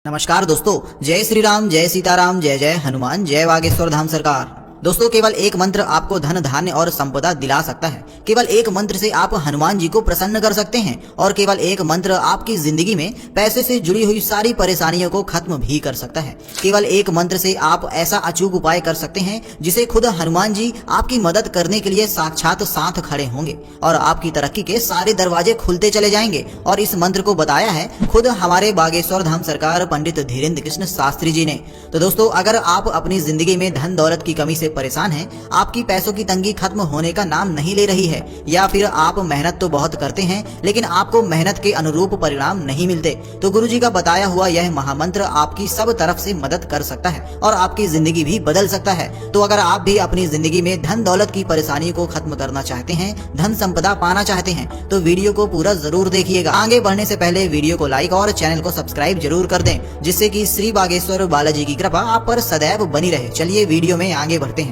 नमस्कार दोस्तों, जय श्री राम, जय सीताराम, जय जय हनुमान, जय बागेश्वर धाम सरकार। दोस्तों, केवल एक मंत्र आपको धन धान्य और संपदा दिला सकता है। केवल एक मंत्र से आप हनुमान जी को प्रसन्न कर सकते हैं और केवल एक मंत्र आपकी जिंदगी में पैसे से जुड़ी हुई सारी परेशानियों को खत्म भी कर सकता है। केवल एक मंत्र से आप ऐसा अचूक उपाय कर सकते हैं जिसे खुद हनुमान जी आपकी मदद करने के लिए साक्षात साथ खड़े होंगे और आपकी तरक्की के सारे दरवाजे खुलते चले जाएंगे। और इस मंत्र को बताया है खुद हमारे बागेश्वर धाम सरकार पंडित धीरेन्द्र कृष्ण शास्त्री जी ने। तो दोस्तों, अगर आप अपनी जिंदगी में धन दौलत की कमी से परेशान हैं, आपकी पैसों की तंगी खत्म होने का नाम नहीं ले रही है, या फिर आप मेहनत तो बहुत करते हैं लेकिन आपको मेहनत के अनुरूप परिणाम नहीं मिलते, तो गुरुजी का बताया हुआ यह महामंत्र आपकी सब तरफ से मदद कर सकता है और आपकी जिंदगी भी बदल सकता है। तो अगर आप भी अपनी जिंदगी में धन दौलत की परेशानी को खत्म करना चाहते हैं, धन संपदा पाना चाहते हैं, तो वीडियो को पूरा जरूर देखिएगा। आगे बढ़ने से पहले वीडियो को लाइक और चैनल को सब्सक्राइब जरूर कर दें, जिससे कि श्री बागेश्वर बालाजी की कृपा आप पर सदैव बनी रहे। चलिए वीडियो में आगे बढ़ते हैं।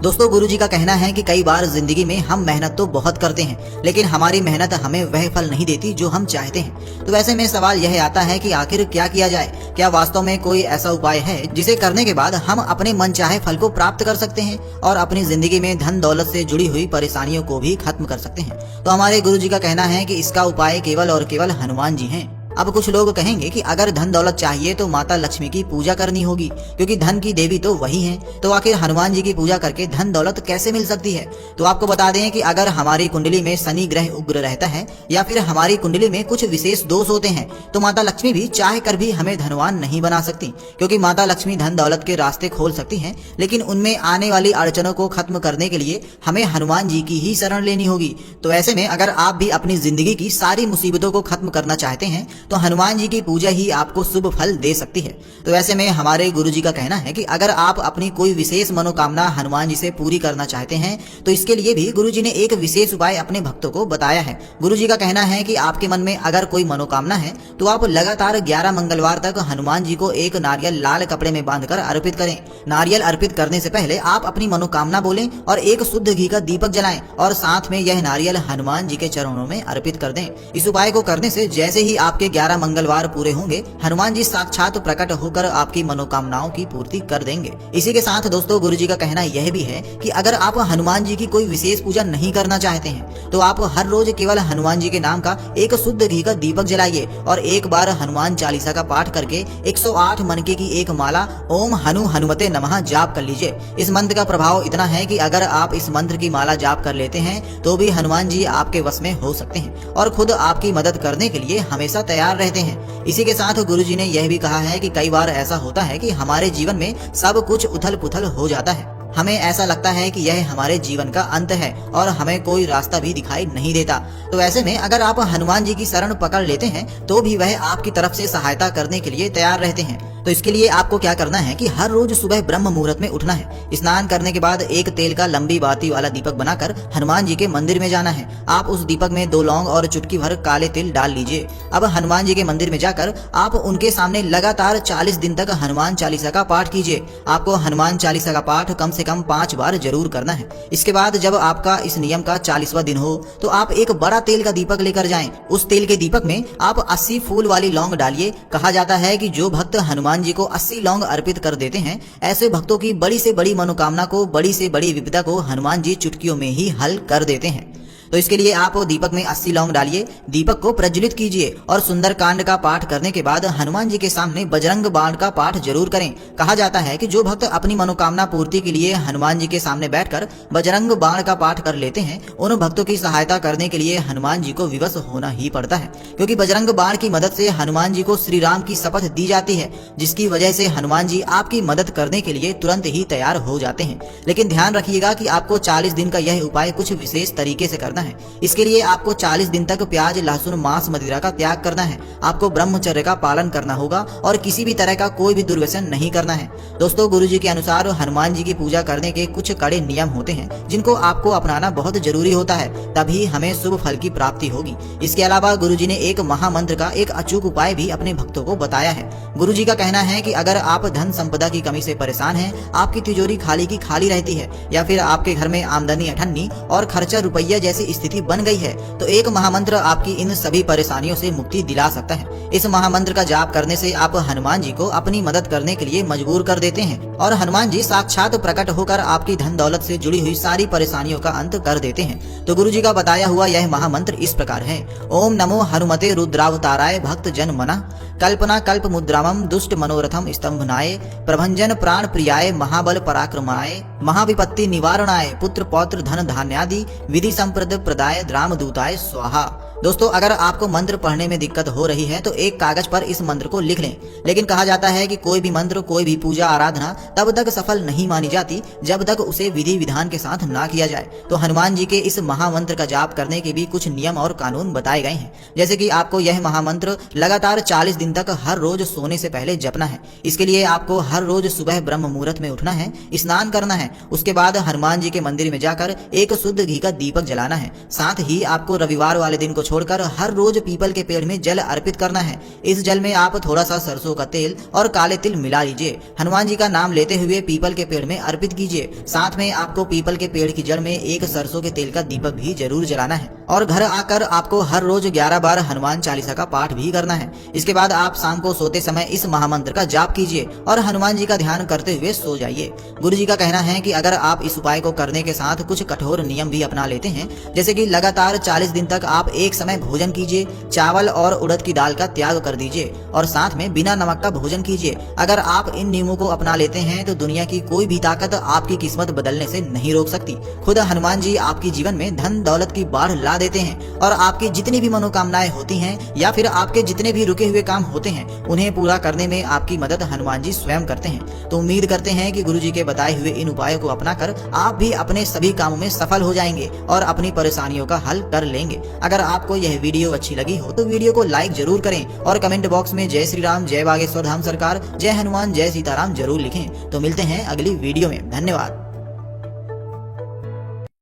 दोस्तों, गुरुजी का कहना है कि कई बार जिंदगी में हम मेहनत तो बहुत करते हैं लेकिन हमारी मेहनत हमें वह फल नहीं देती जो हम चाहते हैं। तो ऐसे में सवाल यह आता है कि आखिर क्या किया जाए? क्या वास्तव में कोई ऐसा उपाय है जिसे करने के बाद हम अपने मनचाहे फल को प्राप्त कर सकते हैं और अपनी जिंदगी में धन दौलत से जुड़ी हुई परेशानियों को भी खत्म कर सकते हैं? तो हमारे गुरुजी का कहना है कि इसका उपाय केवल और केवल हनुमान जी हैं। अब कुछ लोग कहेंगे कि अगर धन दौलत चाहिए तो माता लक्ष्मी की पूजा करनी होगी, क्योंकि धन की देवी तो वही हैं। तो आखिर हनुमान जी की पूजा करके धन दौलत कैसे मिल सकती है? तो आपको बता दें कि अगर हमारी कुंडली में शनि ग्रह उग्र रहता है या फिर हमारी कुंडली में कुछ विशेष दोष होते हैं, तो माता लक्ष्मी भी चाह कर भी हमें धनवान नहीं बना सकती, क्योंकि माता लक्ष्मी धन दौलत के रास्ते खोल सकती हैं, लेकिन उनमें आने वाली अड़चनों को खत्म करने के लिए हमें हनुमान जी की ही शरण लेनी होगी। तो ऐसे में अगर आप भी अपनी जिंदगी की सारी मुसीबतों को खत्म करना चाहते हैं तो हनुमान जी की पूजा ही आपको शुभ फल दे सकती है। तो ऐसे में हमारे गुरुजी का कहना है कि अगर आप अपनी कोई विशेष मनोकामना हनुमान जी से पूरी करना चाहते हैं तो इसके लिए भी गुरुजी ने एक विशेष उपाय अपने भक्तों को बताया है। गुरुजी का कहना है कि आपके मन में अगर कोई मनोकामना है तो आप लगातार 11 मंगलवार तक हनुमान जी को एक नारियल लाल कपड़े में बांधकर अर्पित करें। नारियल अर्पित करने से पहले आप अपनी मनोकामना बोलें और एक शुद्ध घी का दीपक जलाएं और साथ में यह नारियल हनुमान जी के चरणों में अर्पित कर दें। इस उपाय को करने से जैसे ही आपके 11 मंगलवार पूरे होंगे, हनुमान जी साक्षात प्रकट होकर आपकी मनोकामनाओं की पूर्ति कर देंगे। इसी के साथ दोस्तों, गुरुजी का कहना यह भी है कि अगर आप हनुमान जी की कोई विशेष पूजा नहीं करना चाहते हैं तो आप हर रोज केवल हनुमान जी के नाम का एक शुद्ध घी का दीपक जलाइए और एक बार हनुमान चालीसा का पाठ करके 108 मनके की एक माला ओम हनु हनुमते नमः जाप कर लीजिए। इस मंत्र का प्रभाव इतना है कि अगर आप इस मंत्र की माला जाप कर लेते हैं तो भी हनुमान जी आपके वश में हो सकते हैं और खुद आपकी मदद करने के लिए हमेशा तैयार रहते हैं। इसी के साथ गुरुजी ने यह भी कहा है कि कई बार ऐसा होता है कि हमारे जीवन में सब कुछ उथल पुथल हो जाता है। हमें ऐसा लगता है कि यह हमारे जीवन का अंत है और हमें कोई रास्ता भी दिखाई नहीं देता। तो ऐसे में अगर आप हनुमान जी की शरण पकड़ लेते हैं तो भी वह आपकी तरफ से सहायता करने के लिए तैयार रहते हैं। तो इसके लिए आपको क्या करना है कि हर रोज सुबह ब्रह्म मुहूर्त में उठना है। स्नान करने के बाद एक तेल का लंबी बाती वाला दीपक बनाकर हनुमान जी के मंदिर में जाना है। आप उस दीपक में 2 लौंग और चुटकी भर काले तिल डाल लीजिए। अब हनुमान जी के मंदिर में जाकर आप उनके सामने लगातार 40 दिन तक हनुमान चालीसा का पाठ कीजिए। आपको हनुमान चालीसा का पाठ कम से कम 5 बार जरूर करना है। इसके बाद जब आपका इस नियम का 40वां दिन हो तो आप एक बड़ा तेल का दीपक लेकर जाएं। उस तेल के दीपक में आप 80 फूल वाली लौंग डालिए। कहा जाता है कि जो भक्त हनुमान जी को 80 लौंग अर्पित कर देते हैं, ऐसे भक्तों की बड़ी से बड़ी मनोकामना को, बड़ी से बड़ी विपदा को हनुमान जी चुटकियों में ही हल कर देते हैं। तो इसके लिए आप दीपक में 80 लौंग डालिए, दीपक को प्रज्वलित कीजिए और सुंदर कांड का पाठ करने के बाद हनुमान जी के सामने बजरंग बाण का पाठ जरूर करें। कहा जाता है कि जो भक्त अपनी मनोकामना पूर्ति के लिए हनुमान जी के सामने बैठकर बजरंग बाण का पाठ कर लेते हैं, उन भक्तों की सहायता करने के लिए हनुमान जी को विवश होना ही पड़ता है, क्योंकि बजरंग बाण की मदद से हनुमान जी को श्री राम की शपथ दी जाती है, जिसकी वजह से हनुमान जी आपकी मदद करने के लिए तुरंत ही तैयार हो जाते हैं। लेकिन ध्यान रखिएगा कि आपको 40 दिन का यह उपाय कुछ विशेष तरीके से करना है। इसके लिए आपको 40 दिन तक प्याज, लहसुन, मांस, मदिरा का त्याग करना है। आपको ब्रह्मचर्य का पालन करना होगा और किसी भी तरह का कोई भी दुर्व्यसन नहीं करना है। दोस्तों, गुरुजी के अनुसार हनुमान जी की पूजा करने के कुछ कड़े नियम होते हैं जिनको आपको अपनाना बहुत जरूरी होता है, तभी हमें शुभ फल की प्राप्ति होगी। इसके अलावा गुरुजी ने एक महामंत्र का एक अचूक उपाय भी अपने भक्तों को बताया है। गुरुजी का कहना है कि अगर आप धन संपदा की कमी से परेशान हैं, आपकी तिजोरी खाली की खाली रहती है या फिर आपके घर में आमदनी अठन्नी और खर्चा रुपया जैसी स्थिति बन गई है, तो एक महामंत्र आपकी इन सभी परेशानियों से मुक्ति दिला सकता है। इस महामंत्र का जाप करने से आप हनुमान जी को अपनी मदद करने के लिए मजबूर कर देते हैं और हनुमान जी साक्षात प्रकट होकर आपकी धन दौलत से जुड़ी हुई सारी परेशानियों का अंत कर देते हैं। तो गुरुजी का बताया हुआ यह महामंत्र इस प्रकार है। ओम नमो हनुमते रुद्रावताराय भक्त जन मना कल्पना कल्प मुद्रामम दुष्ट मनोरथम स्तंभनाय प्रभंजन प्राण प्रियाय महाबल पराक्रमाय महाविपत्ति निवारणाय पुत्र पौत्र धन धान्यादि विधि संप्रद प्रदाय द्राम दूताय स्वाहा। दोस्तों, अगर आपको मंत्र पढ़ने में दिक्कत हो रही है तो एक कागज पर इस मंत्र को लिख लें। लेकिन कहा जाता है कि कोई भी मंत्र, कोई भी पूजा आराधना तब तक सफल नहीं मानी जाती जब तक उसे विधि विधान के साथ ना किया जाए। तो हनुमान जी के इस महामंत्र का जाप करने के भी कुछ नियम और कानून बताए गए हैं। जैसे कि आपको यह महामंत्र लगातार 40 दिन तक हर रोज सोने से पहले जपना है। इसके लिए आपको हर रोज सुबह ब्रह्म मुहूर्त में उठना है, स्नान करना है, उसके बाद हनुमान जी के मंदिर में जाकर एक शुद्ध घी का दीपक जलाना है। साथ ही आपको रविवार वाले दिन को छोड़कर हर रोज पीपल के पेड़ में जल अर्पित करना है। इस जल में आप थोड़ा सा सरसों का तेल और काले तिल मिला लीजिए। हनुमान जी का नाम लेते हुए पीपल के पेड़ में अर्पित कीजिए। साथ में आपको पीपल के पेड़ की जड़ में एक सरसों के तेल का दीपक भी जरूर जलाना है और घर आकर आपको हर रोज 11 बार हनुमान चालीसा का पाठ भी करना है। इसके बाद आप शाम को सोते समय इस महामंत्र का जाप कीजिए और हनुमान जी का ध्यान करते हुए सो जाइए। गुरु जी का कहना है कि अगर आप इस उपाय को करने के साथ कुछ कठोर नियम भी अपना लेते हैं, जैसे कि लगातार 40 दिन तक आप एक समय भोजन कीजिए, चावल और उड़द की दाल का त्याग कर दीजिए और साथ में बिना नमक का भोजन कीजिए। अगर आप इन नियमों को अपना लेते हैं तो दुनिया की कोई भी ताकत आपकी किस्मत बदलने से नहीं रोक सकती। खुद हनुमान जी आपके जीवन में धन दौलत की बाढ़ ला देते हैं और आपकी जितनी भी मनोकामनाएं होती हैं या फिर आपके जितने भी रुके हुए काम होते हैं उन्हें पूरा करने में आपकी मदद हनुमान जी स्वयं करते हैं। तो उम्मीद करते हैं कि गुरु जी के बताए हुए इन उपायों को अपनाकर आप भी अपने सभी कामों में सफल हो जाएंगे और अपनी परेशानियों का हल कर लेंगे। अगर आपको यह वीडियो अच्छी लगी हो तो वीडियो को लाइक जरूर करें और कमेंट बॉक्स में जय श्री राम, जय बागेश्वर धाम सरकार, जय हनुमान, जय सीताराम जरूर लिखें। तो मिलते हैं अगली वीडियो में। धन्यवाद।